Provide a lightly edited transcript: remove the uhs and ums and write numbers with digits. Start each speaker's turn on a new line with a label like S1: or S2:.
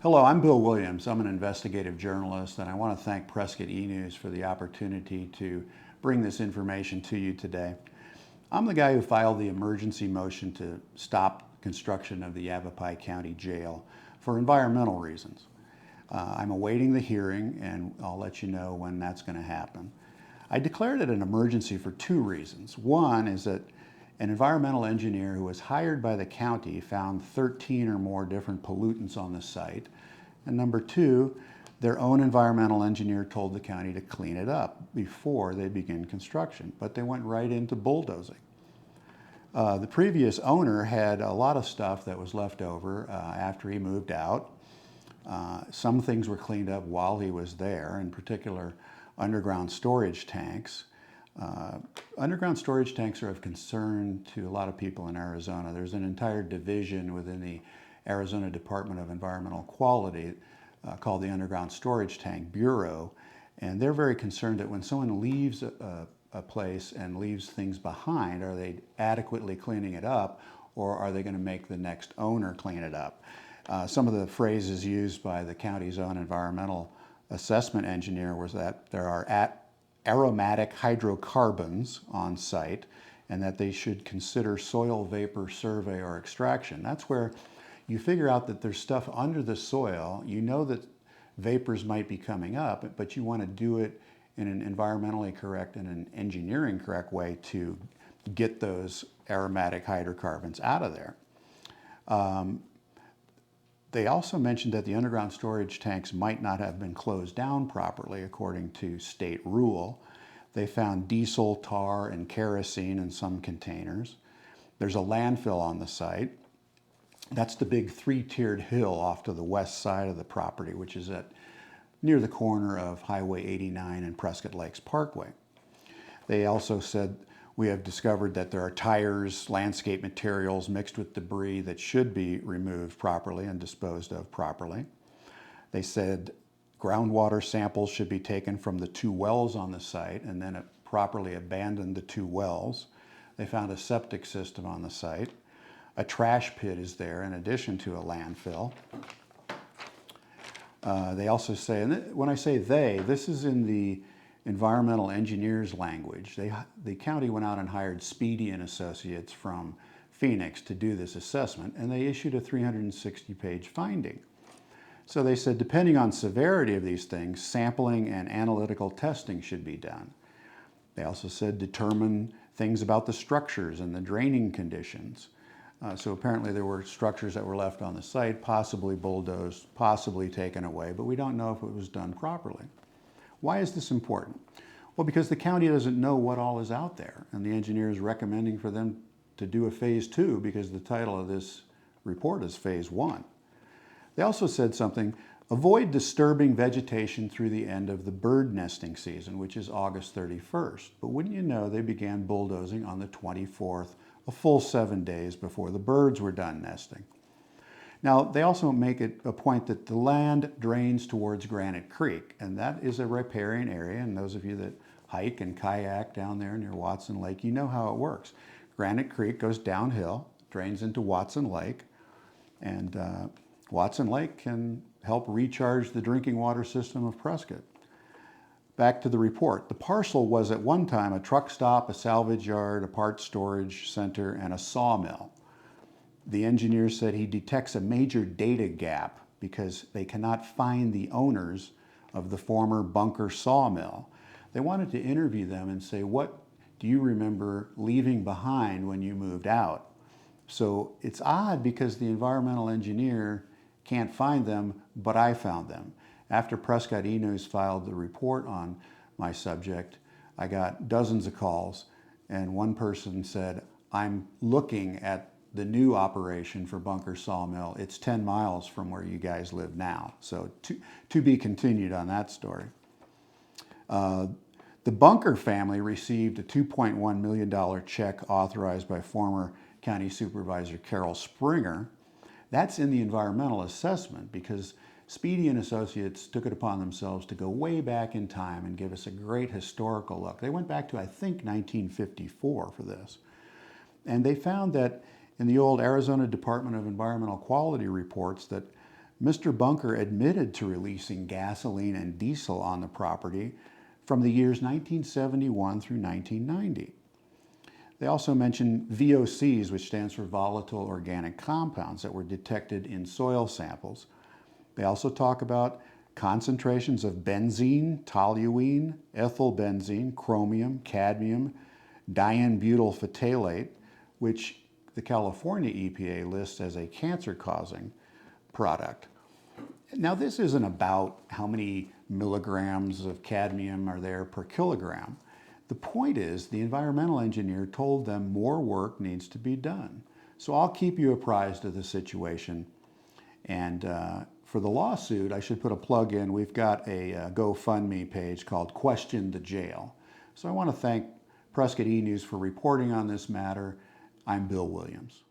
S1: Hello, I'm Bill Williams. I'm an investigative journalist, and I want to thank Prescott E-News for the opportunity to bring this information to you today. I'm the guy who filed the emergency motion to stop construction of the Yavapai County Jail for environmental reasons. I'm awaiting the hearing, and I'll let you know when that's going to happen. I declared it an emergency for two reasons. One is that an environmental engineer who was hired by the county found 13 or more different pollutants on the site. And number two, their own environmental engineer told the county to clean it up before they begin construction, but they went right into bulldozing. The previous owner had a lot of stuff that was left over after he moved out. Some things were cleaned up while he was there, in particular underground storage tanks. Underground storage tanks are of concern to a lot of people in Arizona. There's an entire division within the Arizona Department of Environmental Quality called the Underground Storage Tank Bureau, and they're very concerned that when someone leaves a place and leaves things behind, are they adequately cleaning it up, or are they going to make the next owner clean it up? Some of the phrases used by the county's own environmental assessment engineer was that there are aromatic hydrocarbons on site and that they should consider soil vapor survey or extraction. That's where you figure out that there's stuff under the soil. You know that vapors might be coming up, but you want to do it in an environmentally correct and an engineering correct way to get those aromatic hydrocarbons out of there. They also mentioned that the underground storage tanks might not have been closed down properly according to state rule. They found diesel, tar, and kerosene in some containers. There's a landfill on the site. That's the big three-tiered hill off to the west side of the property, which is near the corner of Highway 89 and Prescott Lakes Parkway. They also said, we have discovered that there are tires, landscape materials mixed with debris that should be removed properly and disposed of properly. They said groundwater samples should be taken from the two wells on the site and then properly abandon the two wells. They found a septic system on the site. A trash pit is there in addition to a landfill. They also say, and when I say they, this is in the environmental engineers language. The county went out and hired Speedy and Associates from Phoenix to do this assessment, and they issued a 360-page finding. So they said, depending on severity of these things, sampling and analytical testing should be done. They also said determine things about the structures and the draining conditions. So apparently there were structures that were left on the site, possibly bulldozed, possibly taken away, but we don't know if it was done properly. Why is this important? Well, because the county doesn't know what all is out there, and the engineer is recommending for them to do a phase 2 because the title of this report is phase 1. They also said something, avoid disturbing vegetation through the end of the bird nesting season, which is August 31st. But wouldn't you know, they began bulldozing on the 24th, a full 7 days before the birds were done nesting. Now, they also make it a point that the land drains towards Granite Creek, and that is a riparian area, and those of you that hike and kayak down there near Watson Lake, you know how it works. Granite Creek goes downhill, drains into Watson Lake, and Watson Lake can help recharge the drinking water system of Prescott. Back to the report. The parcel was at one time a truck stop, a salvage yard, a parts storage center, and a sawmill. The engineer said he detects a major data gap because they cannot find the owners of the former bunker sawmill. They wanted to interview them and say, what do you remember leaving behind when you moved out? So it's odd because the environmental engineer can't find them, but I found them. After Prescott E-News filed the report on my subject, I got dozens of calls, and one person said, I'm looking at the new operation for Bunker Sawmill. It's 10 miles from where you guys live now. So to be continued on that story. The Bunker family received a $2.1 million check authorized by former County Supervisor Carol Springer. That's in the environmental assessment because Speedy and Associates took it upon themselves to go way back in time and give us a great historical look. They went back to, I think, 1954 for this. And they found that in the old Arizona Department of Environmental Quality reports that Mr. Bunker admitted to releasing gasoline and diesel on the property from the years 1971 through 1990. They also mention VOCs, which stands for volatile organic compounds, that were detected in soil samples. They also talk about concentrations of benzene, toluene, ethylbenzene, chromium, cadmium, diambutyl phthalate, which the California EPA lists as a cancer-causing product. Now, this isn't about how many milligrams of cadmium are there per kilogram. The point is, the environmental engineer told them more work needs to be done. So I'll keep you apprised of the situation. And for the lawsuit, I should put a plug in. We've got a GoFundMe page called Question the Jail. So I want to thank Prescott E! News for reporting on this matter. I'm Bill Williams.